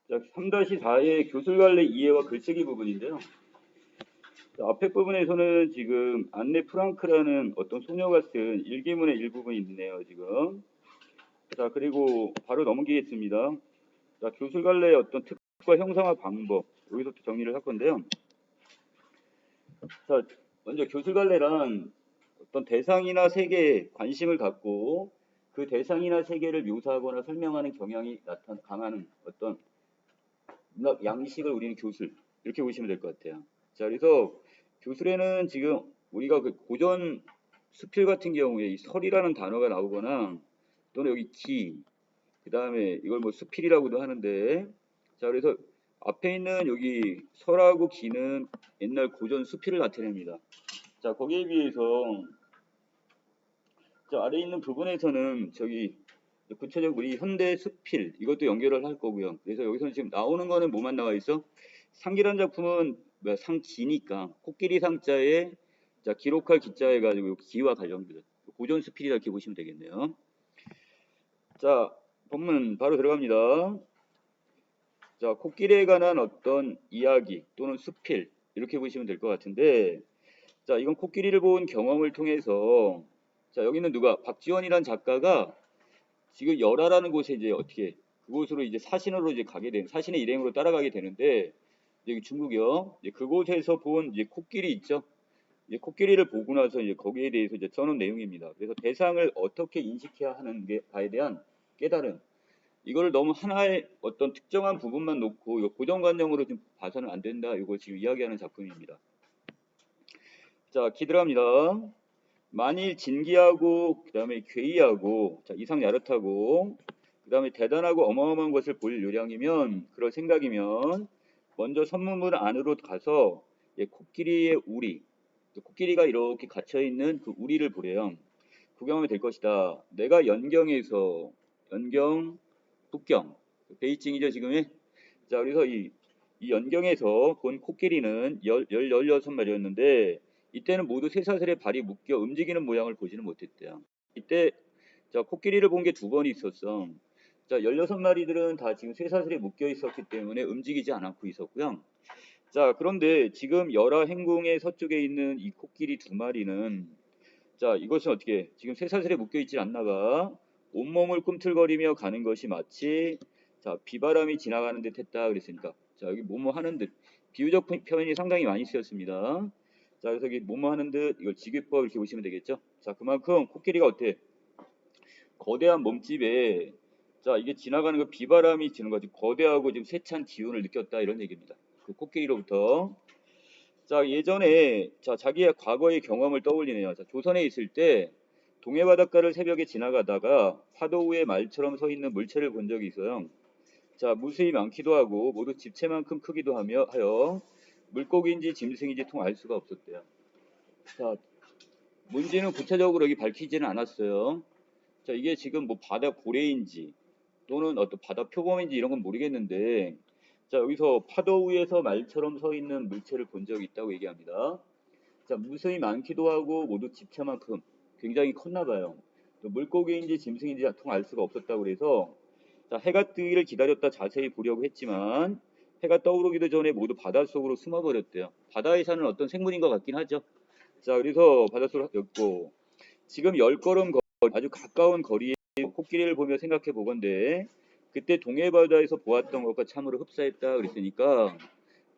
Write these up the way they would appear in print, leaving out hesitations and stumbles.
자, 3-4의 교술관례 이해와 글쓰기 부분인데요. 자, 앞에 부분에서는 지금 안네 프랑크라는 어떤 소녀가 쓴 일기문의 일부분이 있네요, 지금. 자, 그리고 바로 넘기겠습니다. 자, 교술관례의 어떤 특과 형상화 방법, 여기서부터 정리를 할 건데요. 자, 먼저 교술관례란 어떤 대상이나 세계에 관심을 갖고 그 대상이나 세계를 묘사하거나 설명하는 경향이 강하는 어떤 문학 양식을 우리는 교술, 이렇게 보시면 될 것 같아요. 자, 그래서 교술에는 지금 우리가 그 고전 수필 같은 경우에 이 설이라는 단어가 나오거나 또는 여기 기, 그 다음에 이걸 뭐 수필이라고도 하는데, 자, 그래서 앞에 있는 여기 설하고 기는 옛날 고전 수필을 나타냅니다. 자, 거기에 비해서 저 아래 있는 부분에서는 저기 구체적으로 우리 현대 수필 이것도 연결을 할 거고요. 그래서 여기서는 지금 나오는 거는 뭐만 나와 있어? 상기란 작품은 뭐야, 상기니까 코끼리 상자에 자 기록할 기자 해가지고 기와 관련된 고전 수필이라 이렇게 보시면 되겠네요. 자, 본문 바로 들어갑니다. 자, 코끼리에 관한 어떤 이야기 또는 수필 이렇게 보시면 될 것 같은데, 자, 이건 코끼리를 본 경험을 통해서 자, 여기는 누가 박지원이란 작가가 지금 열하라는 곳에 이제 어떻게 그곳으로 이제 사신으로 이제 가게 된 사신의 일행으로 따라가게 되는데, 여기 중국이요. 이제 그곳에서 본 이제 코끼리 있죠. 이제 코끼리를 보고 나서 이제 거기에 대해서 이제 써놓은 내용입니다. 그래서 대상을 어떻게 인식해야 하는 게에 대한 깨달음. 이걸 너무 하나의 어떤 특정한 부분만 놓고 이거 고정관념으로 좀 봐서는 안 된다. 이걸 지금 이야기하는 작품입니다. 자, 기 들어갑니다. 만일 진기하고 그다음에 괴이하고 자, 이상 야릇하고 그다음에 대단하고 어마어마한 것을 볼 요량이면 그럴 생각이면 먼저 선문문 안으로 가서 코끼리의 우리 코끼리가 이렇게 갇혀 있는 그 우리를 보래요. 구경하면 될 것이다. 내가 연경에서 연경 북경 베이징이죠 지금의. 자, 그래서 이 연경에서 본 코끼리는 16마리였는데 이때는 모두 쇠사슬에 발이 묶여 움직이는 모양을 보지는 못했대요. 이때 자, 코끼리를 본 게 두 번 있었어. 자, 16마리들은 다 지금 쇠사슬에 묶여 있었기 때문에 움직이지 않고 있었고요. 자, 그런데 지금 열화 행궁의 서쪽에 있는 이 코끼리 두 마리는 자, 이것은 어떻게 지금 쇠사슬에 묶여 있지 않나 봐. 온몸을 꿈틀거리며 가는 것이 마치 자, 비바람이 지나가는 듯 했다 그랬으니까 자, 여기 뭐뭐 하는 듯 비유적 표현이 상당히 많이 쓰였습니다. 자, 그래서 여기 뭐뭐 하는 듯 이걸 직위법 이렇게 보시면 되겠죠. 자, 그만큼 코끼리가 어때? 거대한 몸집에 자, 이게 지나가는 그 비바람이 지는 거지 거대하고 지금 세찬 기운을 느꼈다 이런 얘기입니다. 그 코끼리로부터 자, 예전에 자, 자기의 과거의 경험을 떠올리네요. 자, 조선에 있을 때 동해 바닷가를 새벽에 지나가다가 파도 위에 말처럼 서 있는 물체를 본 적이 있어요. 자, 무수히 많기도 하고 모두 집채만큼 크기도 하여 물고기인지 짐승인지 통 알 수가 없었대요. 자, 뭔지는 구체적으로 여기 밝히지는 않았어요. 자, 이게 지금 뭐 바다 고래인지 또는 어떤 바다 표범인지 이런 건 모르겠는데, 자, 여기서 파도 위에서 말처럼 서 있는 물체를 본 적이 있다고 얘기합니다. 자, 무수히 많기도 하고 모두 집채만큼 굉장히 컸나 봐요. 또 물고기인지 짐승인지 통 알 수가 없었다고 그래서 자, 해가 뜨기를 기다렸다 자세히 보려고 했지만 해가 떠오르기도 전에 모두 바닷속으로 숨어버렸대요. 바다에 사는 어떤 생물인 것 같긴 하죠. 자, 그래서 바닷속으로 였고 지금 10걸음 아주 가까운 거리에 코끼리를 보며 생각해 보건대 그때 동해 바다에서 보았던 것과 참으로 흡사했다 그랬으니까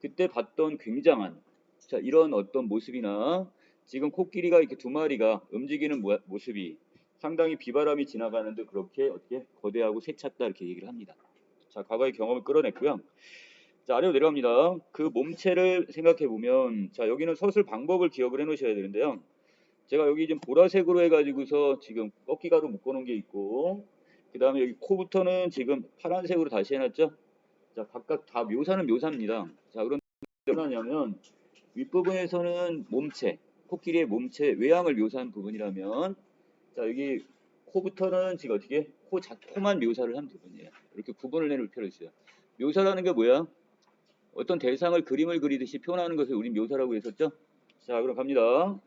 그때 봤던 굉장한 자, 이런 어떤 모습이나 지금 코끼리가 이렇게 두 마리가 움직이는 모습이 상당히 비바람이 지나가는데 그렇게 어떻게 거대하고 세찼다 이렇게 얘기를 합니다. 자, 과거의 경험을 끌어냈고요. 자, 아래로 내려갑니다. 그 몸체를 생각해 보면 자, 여기는 서술 방법을 기억을 해 놓으셔야 되는데요. 제가 여기 좀 보라색으로 해가지고서 지금 꺾기가로 묶어놓은 게 있고 그 다음에 여기 코부터는 지금 파란색으로 다시 해놨죠. 자, 각각 다 묘사는 묘사입니다. 자, 그런데 뭐냐면 윗부분에서는 몸체, 코끼리의 몸체 외양을 묘사한 부분이라면 자, 여기 코부터는 지금 어떻게 코만 묘사를 한 부분이에요. 이렇게 구분을 해놓을 필요가 있어요. 묘사라는 게 뭐야? 어떤 대상을 그림을 그리듯이 표현하는 것을 우리 묘사라고 했었죠. 자, 그럼 갑니다.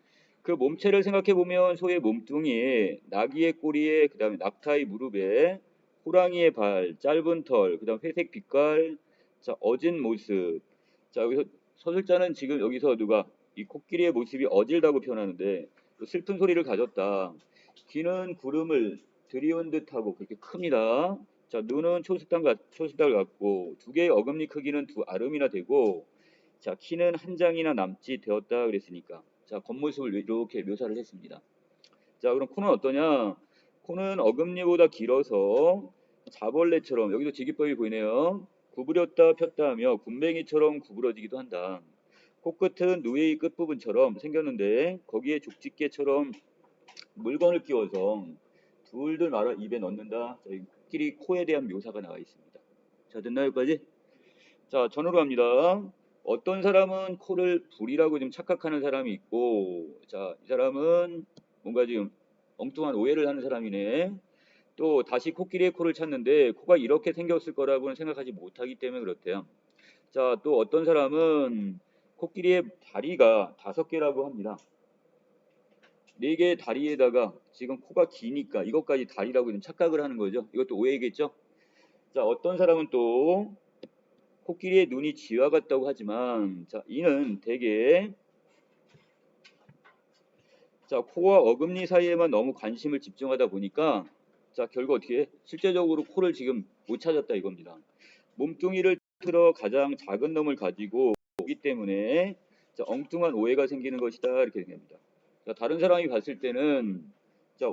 그 몸체를 생각해 보면 소의 몸뚱이에 나귀의 꼬리에 그다음에 낙타의 무릎에 호랑이의 발, 짧은 털, 그다음 회색 빛깔 자, 어진 모습. 자, 여기서 서술자는 지금 여기서 누가 이 코끼리의 모습이 어질다고 표현하는데 또 슬픈 소리를 가졌다. 귀는 구름을 들이온 듯하고 그렇게 큽니다. 자, 눈은 초승달 같고 두 개의 어금니 크기는 두 아름이나 되고 자, 키는 한 장이나 남짓 되었다 그랬으니까 자, 겉모습을 이렇게 묘사를 했습니다. 자, 그럼 코는 어떠냐? 코는 어금니보다 길어서 자벌레처럼 여기도 지기법이 보이네요. 구부렸다 폈다 하며 군뱅이처럼 구부러지기도 한다. 코끝은 누에의 끝부분처럼 생겼는데 거기에 족집게처럼 물건을 끼워서 둘둘 말아 입에 넣는다. 자, 이 코끼리 코에 대한 묘사가 나와 있습니다. 자, 됐나요, 여기까지? 자, 전으로 갑니다. 어떤 사람은 코를 불이라고 좀 착각하는 사람이 있고, 자, 이 사람은 뭔가 지금 엉뚱한 오해를 하는 사람이네. 또 다시 코끼리의 코를 찾는데 코가 이렇게 생겼을 거라고는 생각하지 못하기 때문에 그렇대요. 자, 또 어떤 사람은 코끼리의 다리가 5개라고 합니다. 4개의 다리에다가 지금 코가 기니까 이것까지 다리라고 좀 착각을 하는 거죠. 이것도 오해겠죠? 자, 어떤 사람은 또 코끼리의 눈이 쥐와 같다고 하지만 자, 이는 대개 자, 코와 어금니 사이에만 너무 관심을 집중하다 보니까 자, 결국 어떻게 해? 실제적으로 코를 지금 못 찾았다 이겁니다. 몸뚱이를 틀어 가장 작은 놈을 가지고 오기 때문에 자, 엉뚱한 오해가 생기는 것이다 이렇게 생각합니다. 자, 다른 사람이 봤을 때는 자,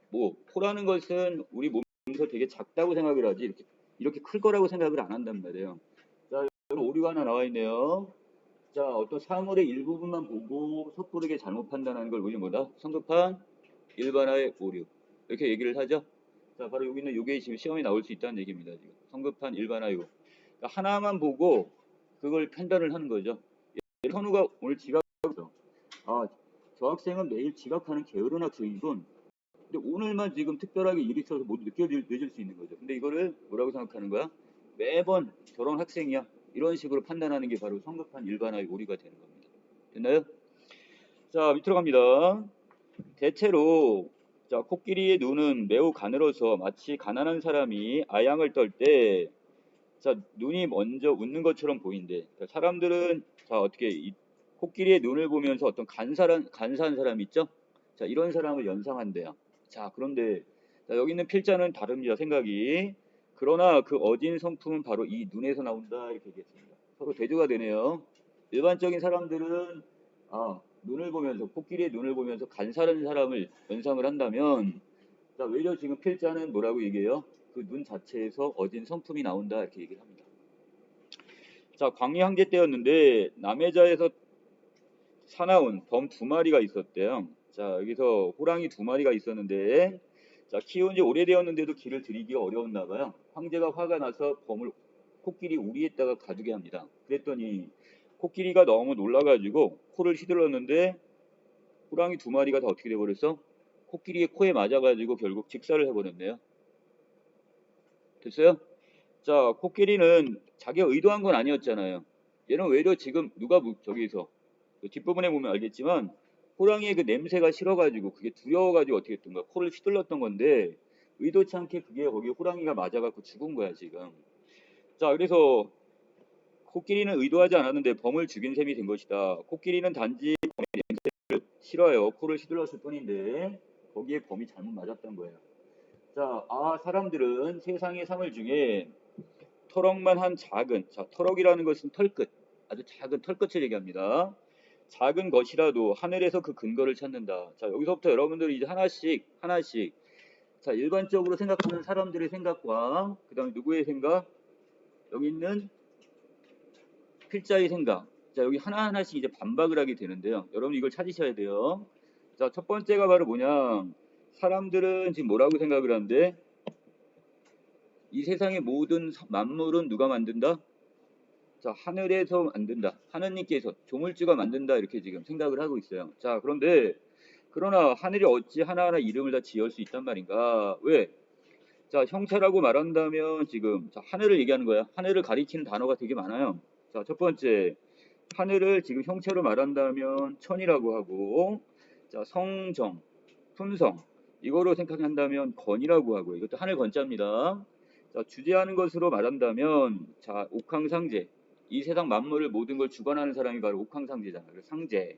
뭐 코라는 것은 우리 몸에서 되게 작다고 생각을 하지 이렇게 클 거라고 생각을 안 한단 말이에요. 자, 여기 오류가 하나 나와 있네요. 자, 어떤 사물의 일부분만 보고 섣부르게 잘못 판단하는 걸 우리 뭐다? 성급한 일반화의 오류. 이렇게 얘기를 하죠. 자, 바로 여기 있는 요게 지금 시험에 나올 수 있다는 얘기입니다. 지금. 성급한 일반화의 오류. 그러니까 하나만 보고 그걸 판단을 하는 거죠. 현우가 오늘 지각했어. 아, 저 학생은 매일 지각하는 게으른 학생이군. 근데 오늘만 지금 특별하게 일이 있어서 모두 늦을 수 있는 거죠. 근데 이거를 뭐라고 생각하는 거야? 매번 저런 학생이야. 이런 식으로 판단하는 게 바로 성급한 일반화의 오류가 되는 겁니다. 됐나요? 자, 밑으로 갑니다. 대체로 자, 코끼리의 눈은 매우 가늘어서 마치 가난한 사람이 아양을 떨 때 자, 눈이 먼저 웃는 것처럼 보인대. 자, 사람들은 자, 어떻게 이 코끼리의 눈을 보면서 어떤 간사한 사람 있죠? 자, 이런 사람을 연상한대요. 자, 그런데 자, 여기 있는 필자는 다릅니다. 생각이. 그러나 그 어진 성품은 바로 이 눈에서 나온다 이렇게 얘기했습니다. 서로 대조가 되네요. 일반적인 사람들은 눈을 보면서 코끼리의 눈을 보면서 간사한 사람을 연상을 한다면 자, 외려 지금 필자는 뭐라고 얘기해요? 그 눈 자체에서 어진 성품이 나온다 이렇게 얘기를 합니다. 자, 광야 황제 때였는데 남해자에서 사나운 범 2마리가 있었대요. 자, 여기서 호랑이 2마리가 있었는데 자, 키운 지 오래되었는데도 길을 들이기가 어려웠나 봐요. 황제가 화가 나서 범을 코끼리 우리에다가 가두게 합니다. 그랬더니 코끼리가 너무 놀라가지고 코를 휘둘렀는데 호랑이 2마리가 다 어떻게 돼버렸어? 코끼리의 코에 맞아가지고 결국 직사를 해버렸네요. 됐어요? 자, 코끼리는 자기가 의도한 건 아니었잖아요. 얘는 외려 지금 누가 저기서 그 뒷부분에 보면 알겠지만 호랑이의 그 냄새가 싫어가지고 그게 두려워가지고 어떻게 했던 거야? 코를 휘둘렀던 건데 의도치 않게 그게 거기 호랑이가 맞아갖고 죽은 거야 지금. 자, 그래서 코끼리는 의도하지 않았는데 범을 죽인 셈이 된 것이다. 코끼리는 단지 범의 냄새를 싫어요. 코를 휘둘렀을 뿐인데 거기에 범이 잘못 맞았던 거예요. 자, 사람들은 세상의 사물 중에 터럭만 한 작은, 자, 터럭이라는 것은 털끝, 아주 작은 털끝을 얘기합니다. 작은 것이라도 하늘에서 그 근거를 찾는다. 자, 여기서부터 여러분들이 이제 하나씩, 자, 일반적으로 생각하는 사람들의 생각과, 그 다음에 누구의 생각, 여기 있는 필자의 생각. 자, 여기 하나하나씩 이제 반박을 하게 되는데요. 여러분 이걸 찾으셔야 돼요. 자, 첫 번째가 바로 뭐냐. 사람들은 지금 뭐라고 생각을 하는데, 이 세상의 모든 만물은 누가 만든다? 자, 하늘에서 만든다. 하느님께서 조물주가 만든다. 이렇게 지금 생각을 하고 있어요. 자, 그러나 하늘이 어찌 하나하나 이름을 다 지을 수 있단 말인가? 왜? 자, 형체라고 말한다면 지금 자, 하늘을 얘기하는 거야. 하늘을 가리키는 단어가 되게 많아요. 자, 첫 번째 하늘을 지금 형체로 말한다면 천이라고 하고, 자, 성정, 품성 이거로 생각한다면 건이라고 하고, 이것도 하늘 건자입니다. 자, 주재하는 것으로 말한다면, 자, 옥황상제. 이 세상 만물을 모든 걸 주관하는 사람이 바로 옥황상제잖아. 그래서 상제.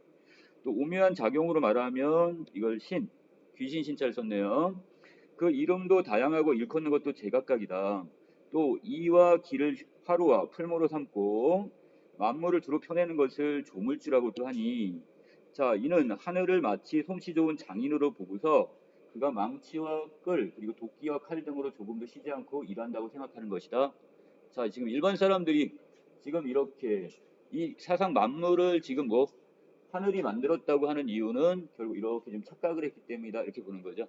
또 오묘한 작용으로 말하면 이걸 신, 귀신 신자를 썼네요. 그 이름도 다양하고 일컫는 것도 제각각이다. 또 이와 기를 화로와 풀모로 삼고 만물을 두루 펴내는 것을 조물주라고도 하니, 자, 이는 하늘을 마치 솜씨 좋은 장인으로 보고서 그가 망치와 끌 그리고 도끼와 칼 등으로 조금도 쉬지 않고 일한다고 생각하는 것이다. 자, 지금 일반 사람들이 지금 이렇게 이 세상 만물을 지금 뭐 하늘이 만들었다고 하는 이유는 결국 이렇게 좀 착각을 했기 때문이다, 이렇게 보는 거죠.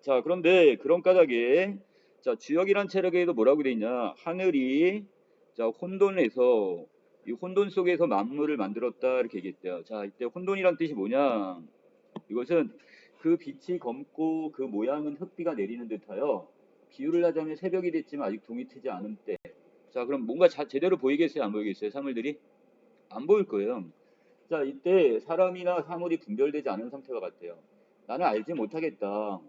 자, 그런데 그런 까닭에, 자, 주역이란 체력에도 뭐라고 돼 있냐? 하늘이, 자, 혼돈에서 이 혼돈 속에서 만물을 만들었다, 이렇게 얘기했대요. 자, 이때 혼돈이란 뜻이 뭐냐? 이것은 그 빛이 검고 그 모양은 흙비가 내리는 듯하여, 비유를 하자면 새벽이 됐지만 아직 동이 트지 않은 때. 자, 그럼 뭔가 제대로 보이겠어요, 안 보이겠어요, 사물들이? 안 보일 거예요. 자, 이때 사람이나 사물이 분별되지 않은 상태가 같아요. 나는 알지 못하겠다.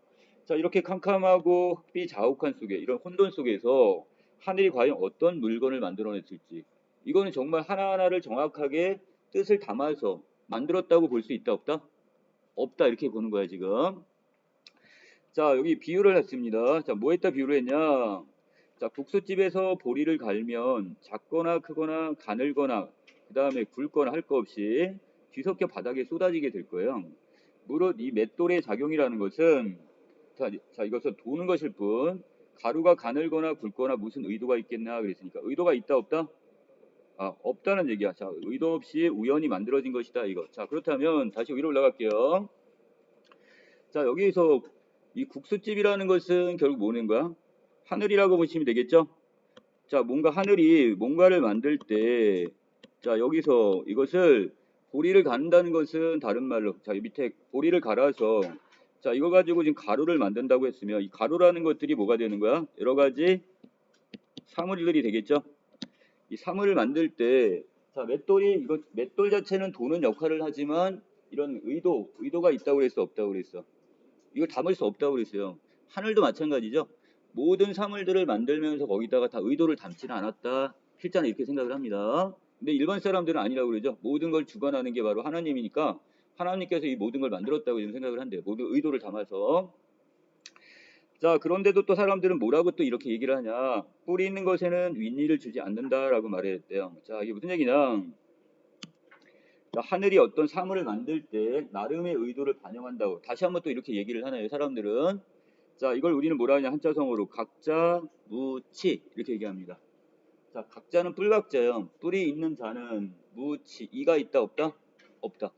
자, 이렇게 캄캄하고 흑비 자욱한 속에, 이런 혼돈 속에서 하늘이 과연 어떤 물건을 만들어냈을지, 이거는 정말 하나하나를 정확하게 뜻을 담아서 만들었다고 볼 수 있다, 없다? 없다, 이렇게 보는 거야, 지금. 자, 여기 비유를 했습니다. 자, 뭐 했다 비유를 했냐? 자, 국수집에서 보리를 갈면 작거나 크거나 가늘거나 그 다음에 굵거나 할 거 없이 뒤섞여 바닥에 쏟아지게 될 거예요. 무릇 이 맷돌의 작용이라는 것은, 자, 이것은 도는 것일 뿐, 가루가 가늘거나 굵거나 무슨 의도가 있겠나 그랬으니까 의도가 있다 없다? 아, 없다는 얘기야. 자, 의도 없이 우연히 만들어진 것이다, 이거. 자, 그렇다면 다시 위로 올라갈게요. 자, 여기서 이 국수집이라는 것은 결국 뭐는 거야? 하늘이라고 보시면 되겠죠? 자, 뭔가 하늘이 뭔가를 만들 때, 자, 여기서 이것을 보리를 가는다는 것은 다른 말로, 자, 이 밑에 보리를 갈아서, 자, 이거 가지고 지금 가루를 만든다고 했으면 이 가루라는 것들이 뭐가 되는 거야? 여러 가지 사물들이 되겠죠? 이 사물을 만들 때, 자, 이거 맷돌 자체는 도는 역할을 하지만 이런 의도가 있다고 그랬어, 없다고 그랬어? 이걸 담을 수 없다고 그랬어요. 하늘도 마찬가지죠. 모든 사물들을 만들면서 거기다가 다 의도를 담지는 않았다. 필자는 이렇게 생각을 합니다. 근데 일반 사람들은 아니라고 그러죠. 모든 걸 주관하는 게 바로 하나님이니까 하나님께서 이 모든 걸 만들었다고 생각을 한대요. 모든 의도를 담아서. 자, 그런데도 또 사람들은 뭐라고 또 이렇게 얘기를 하냐. 뿌리 있는 것에는 윗일을 주지 않는다라고 말했대요. 자, 이게 무슨 얘기냐. 하늘이 어떤 사물을 만들 때 나름의 의도를 반영한다고 다시 한번 또 이렇게 얘기를 하나요, 사람들은. 자, 이걸 우리는 뭐라 하냐, 한자성어로 각자 무치 이렇게 얘기합니다. 자, 각자는 뿔각자요. 뿔이 있는 자는 무치, 이가 있다 없다? 없다.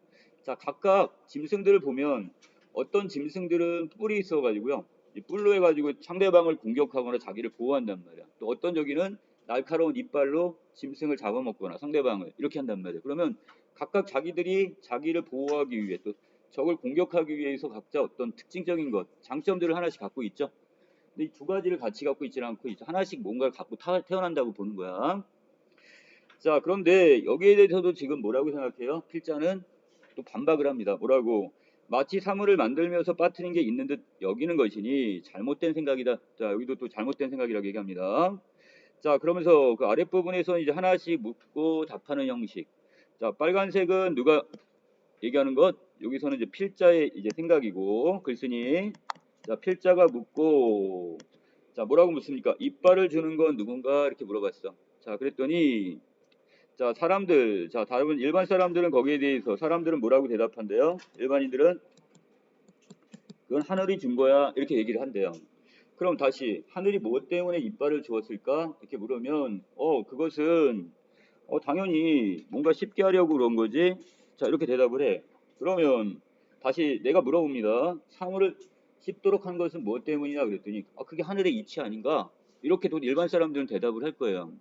자, 각각 짐승들을 보면 어떤 짐승들은 뿔이 있어가지고요, 이 뿔로 해가지고 상대방을 공격하거나 자기를 보호한단 말이야. 또 어떤 저기는 날카로운 이빨로 짐승을 잡아먹거나 상대방을 이렇게 한단 말이야. 그러면 각각 자기들이 자기를 보호하기 위해 또 적을 공격하기 위해서 각자 어떤 특징적인 것, 장점들을 하나씩 갖고 있죠. 근데 이 두 가지를 같이 갖고 있지 않고 하나씩 뭔가를 갖고 태어난다고 보는 거야. 자, 그런데 여기에 대해서도 지금 뭐라고 생각해요? 필자는 또 반박을 합니다. 뭐라고? 마치 사물을 만들면서 빠뜨린 게 있는 듯 여기는 것이니 잘못된 생각이다. 자, 여기도 또 잘못된 생각이라고 얘기합니다. 자, 그러면서 그 아랫부분에서 이제 하나씩 묻고 답하는 형식. 자, 빨간색은 누가 얘기하는 것? 여기서는 이제 필자의 이제 생각이고, 글쓰니. 자, 필자가 묻고, 자, 뭐라고 묻습니까? 이빨을 주는 건 누군가? 이렇게 물어봤어. 자, 그랬더니, 자, 사람들, 자, 다른 일반 사람들은 거기에 대해서 사람들은 뭐라고 대답한대요? 일반인들은 그건 하늘이 준 거야, 이렇게 얘기를 한대요. 그럼 다시 하늘이 뭐 때문에 이빨을 주었을까? 이렇게 물으면 그것은 당연히 뭔가 쉽게 하려고 그런 거지. 자, 이렇게 대답을 해. 그러면 다시 내가 물어봅니다. 사물을 씹도록 한 것은 무엇 때문이냐 그랬더니 그게 하늘의 이치 아닌가? 이렇게 또 일반 사람들은 대답을 할 거예요.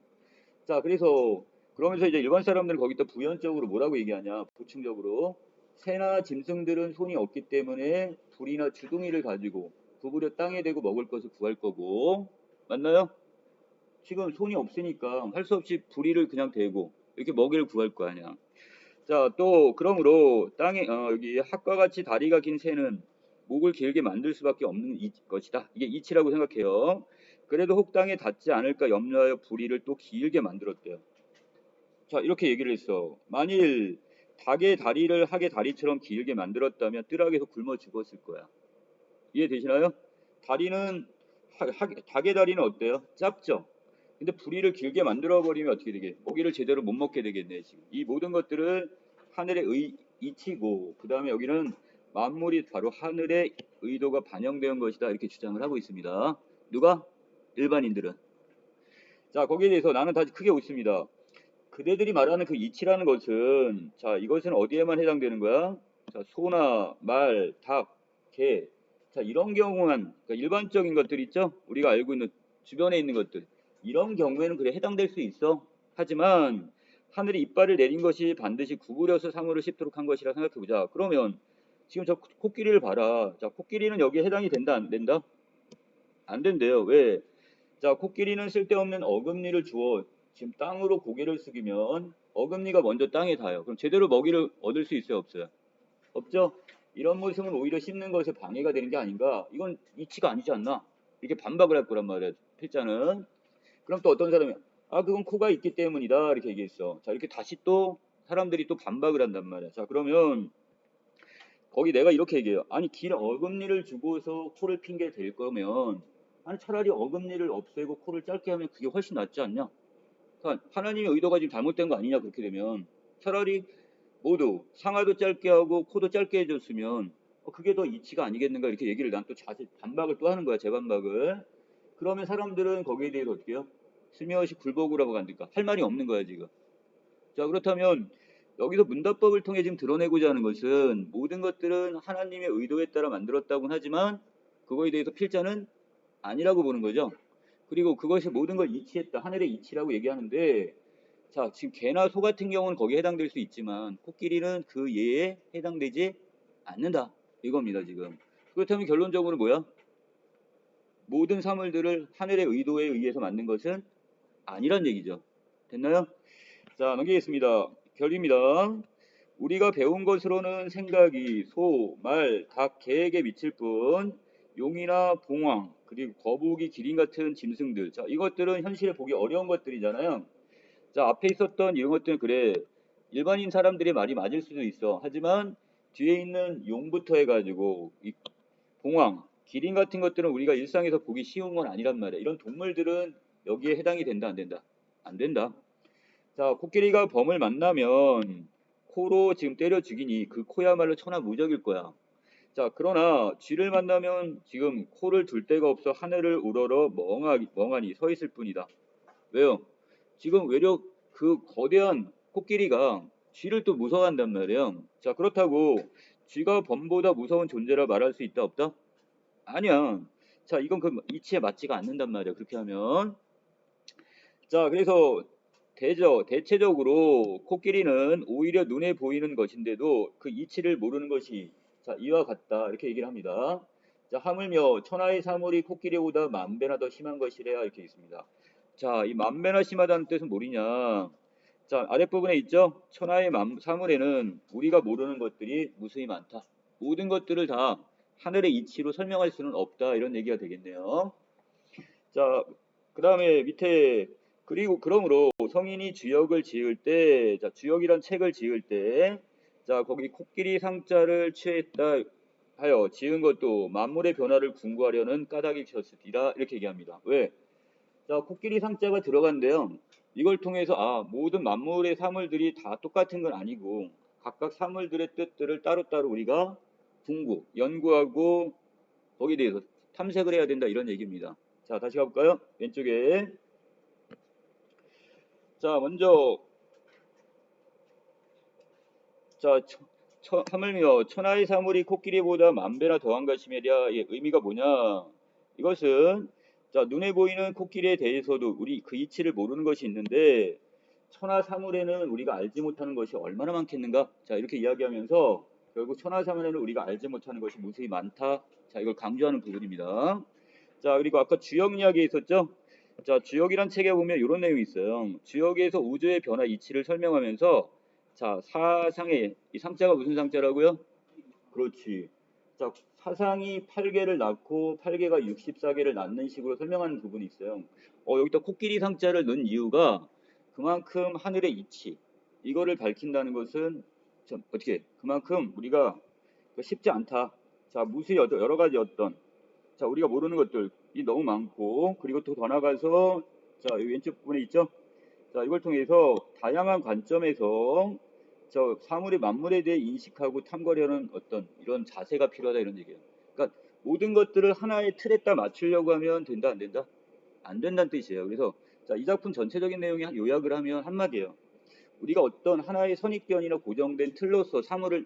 자, 그러면서 이제 일반 사람들은 거기다 부연적으로 뭐라고 얘기하냐, 보충적으로 새나 짐승들은 손이 없기 때문에 불이나 주둥이를 가지고 구부려 땅에 대고 먹을 것을 구할 거고, 맞나요? 지금 손이 없으니까 할 수 없이 부리를 그냥 대고 이렇게 먹이를 구할 거 아니야. 자, 또 그러므로 땅에 여기 학과 같이 다리가 긴 새는 목을 길게 만들 수밖에 없는 것이다. 이게 이치라고 생각해요. 그래도 혹당에 닿지 않을까 염려하여 부리를 또 길게 만들었대요. 자, 이렇게 얘기를 했어. 만일 닭의 다리를 학의 다리처럼 길게 만들었다면 뜰학에서 굶어 죽었을 거야. 이해되시나요? 다리는 닭의 다리는 어때요? 짧죠? 근데 부리를 길게 만들어 버리면 어떻게 되게? 고기를 제대로 못 먹게 되겠네. 지금 이 모든 것들을 하늘의 이치고 그 다음에 여기는 만물이 바로 하늘의 의도가 반영된 것이다 이렇게 주장을 하고 있습니다. 누가? 일반인들은. 자, 거기에 대해서 나는 다시 크게 웃습니다. 그대들이 말하는 그 이치라는 것은 자, 이것은 어디에만 해당되는 거야? 자, 소나 말, 닭, 개. 자, 이런 경우만 그러니까 일반적인 것들 있죠? 우리가 알고 있는 주변에 있는 것들. 이런 경우에는 그래 해당될 수 있어. 하지만 하늘이 이빨을 내린 것이 반드시 구부려서 상어를 씹도록 한 것이라 생각해 보자. 그러면 지금 저 코끼리를 봐라. 자, 코끼리는 여기에 해당이 된다 안 된다? 안 된대요. 왜? 자, 코끼리는 쓸데없는 어금니를 주어 지금 땅으로 고개를 숙이면 어금니가 먼저 땅에 닿아요. 그럼 제대로 먹이를 얻을 수 있어요, 없어요? 없죠? 이런 모습은 오히려 씹는 것에 방해가 되는 게 아닌가? 이건 이치가 아니지 않나? 이렇게 반박을 할 거란 말이야, 필자는. 그럼 또 어떤 사람이 그건 코가 있기 때문이다 이렇게 얘기했어. 자, 이렇게 다시 또 사람들이 또 반박을 한단 말이야. 자, 그러면 거기 내가 이렇게 얘기해요. 아니, 긴 어금니를 주고서 코를 핑계 댈 거면 아니 차라리 어금니를 없애고 코를 짧게 하면 그게 훨씬 낫지 않냐? 그러니까 하나님의 의도가 지금 잘못된 거 아니냐 그렇게 되면 차라리 모두 상하도 짧게 하고 코도 짧게 해줬으면 그게 더 이치가 아니겠는가 이렇게 얘기를 난 또 자세 반박을 또 하는 거야 재반박을. 그러면 사람들은 거기에 대해서 어떻게 해요? 스며시 굴복이라고 간다니까 할 말이 없는 거야 지금. 자, 그렇다면 여기서 문답법을 통해 지금 드러내고자 하는 것은 모든 것들은 하나님의 의도에 따라 만들었다고는 하지만 그거에 대해서 필자는 아니라고 보는 거죠. 그리고 그것이 모든 걸 이치했다. 하늘의 이치라고 얘기하는데 자, 지금 개나 소 같은 경우는 거기에 해당될 수 있지만 코끼리는 그 예에 해당되지 않는다. 이겁니다, 지금. 그렇다면 결론적으로 뭐야? 모든 사물들을 하늘의 의도에 의해서 만든 것은 아니란 얘기죠. 됐나요? 자, 넘기겠습니다. 결입니다. 우리가 배운 것으로는 생각이 소, 말, 닭, 개에게 미칠 뿐 용이나 봉황, 그리고 거북이, 기린 같은 짐승들. 자, 이것들은 현실에 보기 어려운 것들이잖아요. 자, 앞에 있었던 이런 것들은 그래. 일반인 사람들의 말이 맞을 수도 있어. 하지만 뒤에 있는 용부터 해가지고 이 봉황, 기린 같은 것들은 우리가 일상에서 보기 쉬운 건 아니란 말이야. 이런 동물들은 여기에 해당이 된다, 안 된다? 안 된다. 자, 코끼리가 범을 만나면 코로 지금 때려 죽이니 그 코야말로 천하무적일 거야. 자, 그러나 쥐를 만나면 지금 코를 둘 데가 없어 하늘을 우러러 멍하니 서 있을 뿐이다. 왜요? 지금 외려 그 거대한 코끼리가 쥐를 또 무서워한단 말이에요. 자, 그렇다고 쥐가 범보다 무서운 존재라 말할 수 있다 없다? 아니야. 자, 이건 그 이치에 맞지가 않는단 말이야. 그렇게 하면. 자, 그래서 대체적으로 코끼리는 오히려 눈에 보이는 것인데도 그 이치를 모르는 것이 자, 이와 같다. 이렇게 얘기를 합니다. 자, 하물며 천하의 사물이 코끼리보다 만배나 더 심한 것이래야 이렇게 있습니다. 자, 이 만배나 심하다는 뜻은 뭐냐? 자, 아랫부분에 있죠? 천하의 사물에는 우리가 모르는 것들이 무수히 많다. 모든 것들을 다 하늘의 이치로 설명할 수는 없다. 이런 얘기가 되겠네요. 자, 그 다음에 밑에 그리고 그러므로 성인이 주역을 지을 때, 자, 주역이란 책을 지을 때, 자, 거기 코끼리 상자를 취했다 하여 지은 것도 만물의 변화를 궁구하려는 까닭이 셨으리라 이렇게 얘기합니다. 왜? 자, 코끼리 상자가 들어간대요. 이걸 통해서 모든 만물의 사물들이 다 똑같은 건 아니고 각각 사물들의 뜻들을 따로따로 우리가 연구하고 거기에 대해서 탐색을 해야 된다 이런 얘기입니다. 자, 다시 가볼까요? 왼쪽에. 자, 먼저 자, 하물며 천하의 사물이 코끼리보다 만배나 더한 것이며랴 의미가 뭐냐? 이것은 자, 눈에 보이는 코끼리에 대해서도 우리 그 이치를 모르는 것이 있는데 천하 사물에는 우리가 알지 못하는 것이 얼마나 많겠는가? 자, 이렇게 이야기하면서 결국 천하 사물에는 우리가 알지 못하는 것이 무수히 많다. 자, 이걸 강조하는 부분입니다. 자, 그리고 아까 주역 이야기 있었죠? 자, 주역이란 책에 보면 이런 내용이 있어요. 주역에서 우주의 변화 이치를 설명하면서 자, 사상의 이 상자가 무슨 상자라고요? 그렇지. 자, 사상이 8개를 낳고 8개가 64개를 낳는 식으로 설명하는 부분이 있어요. 여기다 코끼리 상자를 넣은 이유가 그만큼 하늘의 이치, 이거를 밝힌다는 것은 어떻게 그만큼 우리가 쉽지 않다. 자, 무수히 여러 가지 자, 우리가 모르는 것들이 너무 많고, 그리고 또 더 나가서 자, 이 왼쪽 부분에 있죠? 자, 이걸 통해서 다양한 관점에서 저 사물의 만물에 대해 인식하고 탐구하려는 이런 자세가 필요하다, 이런 얘기예요. 그러니까 모든 것들을 하나의 틀에다 맞추려고 하면 된다, 안 된다? 안 된다는 뜻이에요. 그래서 자, 이 작품 전체적인 내용이 요약을 하면 한마디예요. 우리가 어떤 하나의 선입견이나 고정된 틀로서 사물을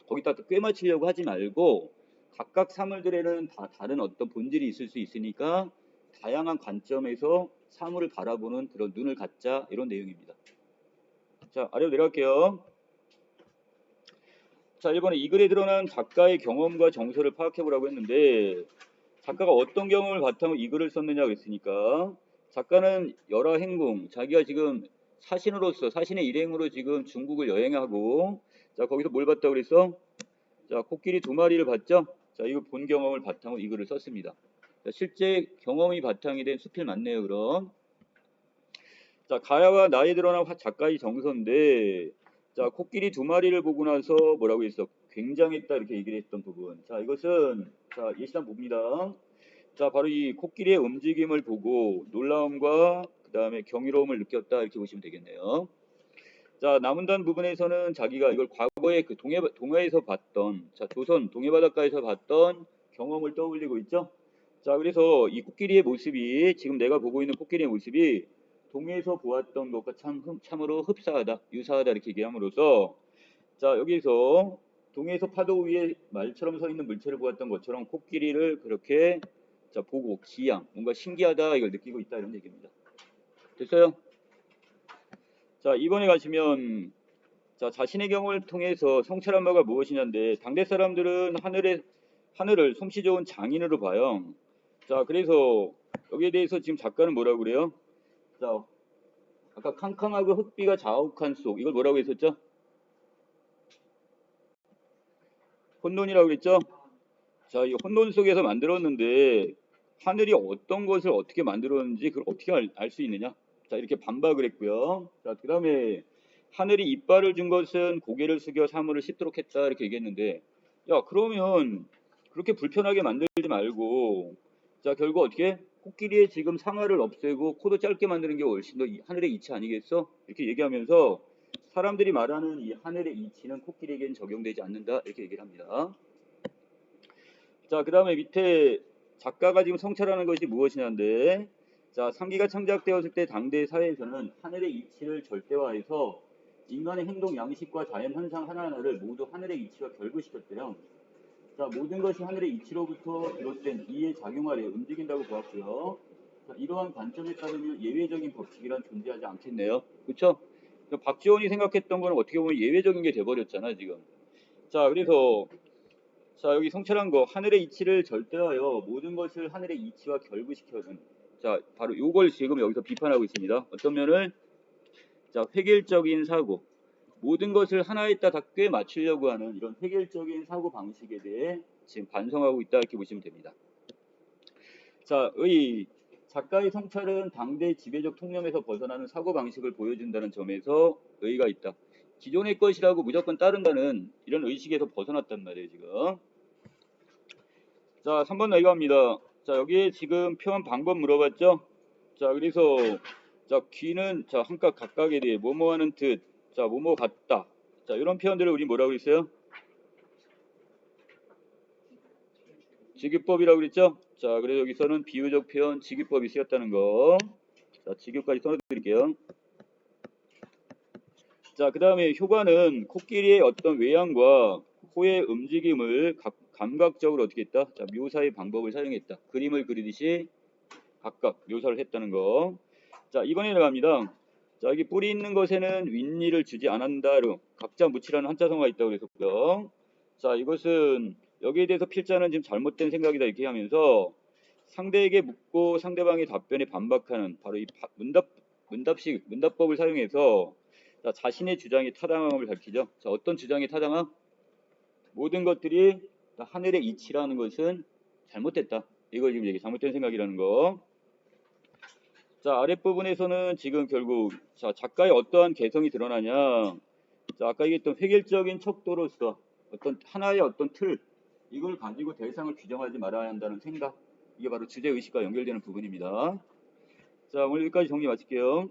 거기다 꽤 맞추려고 하지 말고, 각각 사물들에는 다 다른 본질이 있을 수 있으니까 다양한 관점에서 사물을 바라보는 그런 눈을 갖자, 이런 내용입니다. 자, 아래로 내려갈게요. 자, 1번에 이 글에 드러난 작가의 경험과 정서를 파악해보라고 했는데, 작가가 어떤 경험을 바탕으로 이 글을 썼느냐 그랬으니까, 작가는 열화행궁, 자기가 지금 사신의 일행으로 지금 중국을 여행하고, 자, 거기서 뭘 봤다고 그랬어? 자, 코끼리 2마리를 봤죠? 자, 이거 본 경험을 바탕으로 이 글을 썼습니다. 자, 실제 경험이 바탕이 된 수필 맞네요, 그럼. 자, 가야와 나에 드러난 작가의 정서인데, 자, 코끼리 2마리를 보고 나서 뭐라고 했어? 굉장했다, 이렇게 얘기를 했던 부분. 자, 이것은 자, 예시단 봅니다. 자, 바로 이 코끼리의 움직임을 보고 놀라움과 그 다음에 경이로움을 느꼈다, 이렇게 보시면 되겠네요. 자, 남은 단 부분에서는 자기가 이걸 과거에 그 동해에서 봤던, 자, 조선 동해바닷가에서 봤던 경험을 떠올리고 있죠. 자, 그래서 이 코끼리의 모습이, 지금 내가 보고 있는 코끼리의 모습이 동해에서 보았던 것과 참으로 흡사하다, 유사하다, 이렇게 얘기함으로써, 자, 여기서 동해에서 파도 위에 말처럼 서 있는 물체를 보았던 것처럼 코끼리를 그렇게 자, 보고 기양, 뭔가 신기하다, 이걸 느끼고 있다, 이런 얘기입니다. 됐어요? 자, 2번에 가시면, 자, 자신의 경험을 통해서 성찰한 바가 무엇이냐인데, 당대 사람들은 하늘을 솜씨 좋은 장인으로 봐요. 자, 그래서 여기에 대해서 지금 작가는 뭐라고 그래요? 자, 아까 캄캄하고 흙비가 자욱한 속, 이걸 뭐라고 했었죠? 혼돈이라고 그랬죠? 자, 이 혼돈 속에서 만들었는데 하늘이 어떤 것을 어떻게 만들었는지 그걸 어떻게 알 수 있느냐? 자, 이렇게 반박을 했고요. 자, 그 다음에 하늘이 이빨을 준 것은 고개를 숙여 사물을 씹도록 했다, 이렇게 얘기했는데, 야, 그러면 그렇게 불편하게 만들지 말고, 자, 결국 어떻게 코끼리의 지금 상아를 없애고 코도 짧게 만드는 게 훨씬 더 하늘의 이치 아니겠어? 이렇게 얘기하면서 사람들이 말하는 이 하늘의 이치는 코끼리에게는 적용되지 않는다, 이렇게 얘기를 합니다. 자, 그 다음에 밑에 작가가 지금 성찰하는 것이 무엇이냐인데, 자, 상기가 창작되었을 때 당대 사회에서는 하늘의 이치를 절대화해서 인간의 행동 양식과 자연 현상 하나하나를 모두 하늘의 이치와 결부시켰대요. 자, 모든 것이 하늘의 이치로부터 비롯된 이에 작용하려 움직인다고 보았고요. 자, 이러한 관점에 따르면 예외적인 법칙이란 존재하지 않겠네요. 그렇죠? 박지원이 생각했던 거는 어떻게 보면 예외적인 게 돼버렸잖아, 지금. 자, 그래서 자, 여기 성찰한 거, 하늘의 이치를 절대하여 모든 것을 하늘의 이치와 결부시켜준, 자, 바로 요걸 지금 여기서 비판하고 있습니다. 어떤 면을, 자, 획일적인 사고, 모든 것을 하나에다 다 꽤 맞추려고 하는 이런 획일적인 사고 방식에 대해 지금 반성하고 있다, 이렇게 보시면 됩니다. 자, 작가의 성찰은 당대 지배적 통념에서 벗어나는 사고 방식을 보여준다는 점에서 의의가 있다. 기존의 것이라고 무조건 따른다는 이런 의식에서 벗어났단 말이에요, 지금. 자, 3번 넘어갑니다. 자, 여기에 지금 표현 방법 물어봤죠? 자, 그래서 자, 귀는 자, 한각 각각에 대해 뭐뭐 하는 듯, 자, 뭐뭐 같다. 자, 이런 표현들을 우리 뭐라고 그랬어요? 직유법이라고 그랬죠? 자, 그래서 여기서는 비유적 표현 직유법이 쓰였다는 거. 자, 직유까지 써드릴게요. 자, 그 다음에 효과는 코끼리의 어떤 외양과 코의 움직임을 감각적으로 어떻게 했다? 자, 묘사의 방법을 사용했다. 그림을 그리듯이 각각 묘사를 했다는 거. 자, 이번에 나갑니다. 자, 여기 뿌리 있는 것에는 윗니를 주지 않는다로 각자 묻히라는 한자성어가 있다고 그랬었고요. 자, 이것은 여기에 대해서 필자는 지금 잘못된 생각이다, 이렇게 하면서 상대에게 묻고 상대방의 답변에 반박하는 바로 이 문답법을 사용해서 자, 자신의 주장이 타당함을 밝히죠. 자, 어떤 주장이 타당함? 모든 것들이 하늘의 이치라는 것은 잘못됐다. 이거 지금 얘기 잘못된 생각이라는 거. 자, 아랫부분에서는 지금 결국 자, 작가의 어떠한 개성이 드러나냐. 자, 아까 얘기했던 획일적인 척도로서 어떤 하나의 어떤 틀 이걸 가지고 대상을 규정하지 말아야 한다는 생각. 이게 바로 주제의식과 연결되는 부분입니다. 자, 오늘 여기까지 정리 마칠게요.